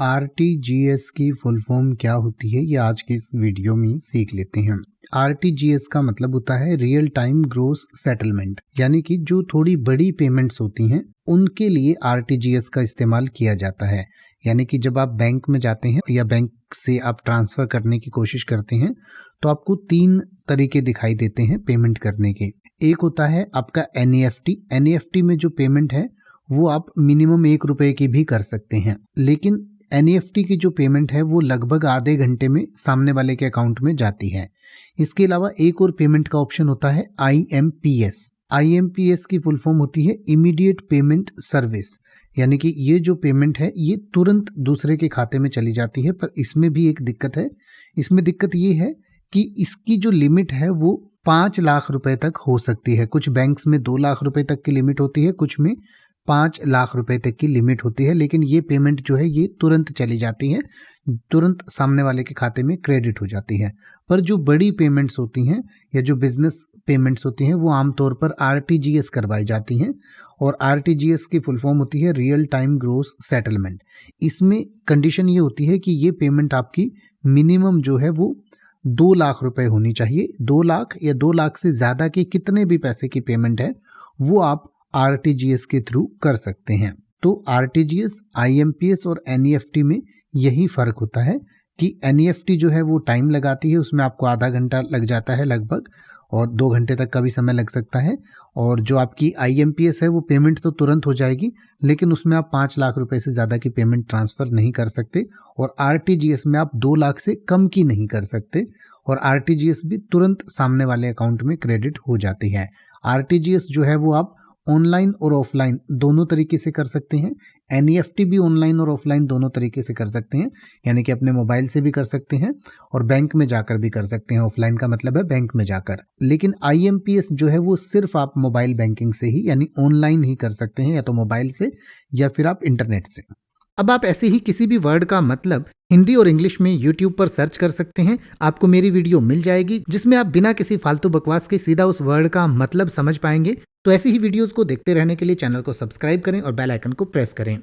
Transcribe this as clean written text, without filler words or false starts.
RTGS की full form क्या होती है ये आज की इस वीडियो में सीख लेते हैं। आरटीजीएस का मतलब होता है रियल टाइम ग्रोस सेटलमेंट, यानी कि जो थोड़ी बड़ी पेमेंट्स होती हैं उनके लिए आरटीजीएस का इस्तेमाल किया जाता है। यानी कि जब आप बैंक में जाते हैं या बैंक से आप ट्रांसफर करने की कोशिश करते हैं तो आपको 3 तरीके दिखाई देते हैं पेमेंट करने के। एक होता है आपका एनईएफटी। एनईएफटी में जो पेमेंट है वो आप मिनिमम 1 रुपए की भी कर सकते हैं, लेकिन एनईएफटी की जो पेमेंट है वो लगभग आधे घंटे में सामने वाले के अकाउंट में जाती है। इसके अलावा एक और पेमेंट का ऑप्शन होता है आईएमपीएस। आईएमपीएस की फुल फॉर्म होती है इमीडिएट पेमेंट सर्विस, यानी कि ये जो पेमेंट है ये तुरंत दूसरे के खाते में चली जाती है। पर इसमें भी एक दिक्कत है। इसमें दिक्कत ये है कि इसकी जो लिमिट है वो 5 लाख रुपए तक हो सकती है। कुछ बैंक्स में 2 लाख रुपए तक की लिमिट होती है, कुछ में 5 लाख रुपए तक की लिमिट होती है। लेकिन ये पेमेंट जो है ये तुरंत चली जाती है, तुरंत सामने वाले के खाते में क्रेडिट हो जाती है। पर जो बड़ी पेमेंट्स होती हैं या जो बिजनेस पेमेंट्स होती हैं वो आमतौर पर आरटीजीएस करवाई जाती हैं, और आरटीजीएस की फुल फॉर्म होती है रियल टाइम ग्रोस सेटलमेंट। इसमें कंडीशन ये होती है कि ये पेमेंट आपकी मिनिमम जो है वो 2 लाख रुपए होनी चाहिए। 2 लाख या 2 लाख से ज़्यादा के कितने भी पैसे की पेमेंट है वो आप आरटीजीएस के थ्रू कर सकते हैं। तो आरटीजीएस, आईएमपीएस और एनईएफटी में यही फ़र्क होता है कि एनईएफटी जो है वो टाइम लगाती है, उसमें आपको आधा घंटा लग जाता है लगभग, और 2 घंटे तक का भी समय लग सकता है। और जो आपकी आईएमपीएस है वो पेमेंट तो तुरंत हो जाएगी, लेकिन उसमें आप 5 लाख रुपए से ज़्यादा की पेमेंट ट्रांसफ़र नहीं कर सकते, और आरटीजीएस में आप 2 लाख से कम की नहीं कर सकते, और आरटीजीएस भी तुरंत सामने वाले अकाउंट में क्रेडिट हो जाती है। आरटीजीएस जो है वो आप ऑनलाइन और ऑफलाइन दोनों तरीके से कर सकते हैं। एनईएफटी भी ऑनलाइन और ऑफलाइन दोनों तरीके से कर सकते हैं, यानी कि अपने मोबाइल से भी कर सकते हैं और बैंक में जाकर भी कर सकते हैं। ऑफलाइन का मतलब है बैंक में जाकर। लेकिन आईएमपीएस जो है वो सिर्फ आप मोबाइल बैंकिंग से ही, यानी ऑनलाइन ही कर सकते हैं, या तो मोबाइल से या फिर आप इंटरनेट से। अब आप ऐसे ही किसी भी वर्ड का मतलब हिंदी और इंग्लिश में YouTube पर सर्च कर सकते हैं। आपको मेरी वीडियो मिल जाएगी जिसमें आप बिना किसी फालतू बकवास के सीधा उस वर्ड का मतलब समझ पाएंगे। तो ऐसी ही वीडियोस को देखते रहने के लिए चैनल को सब्सक्राइब करें और बेल आइकन को प्रेस करें।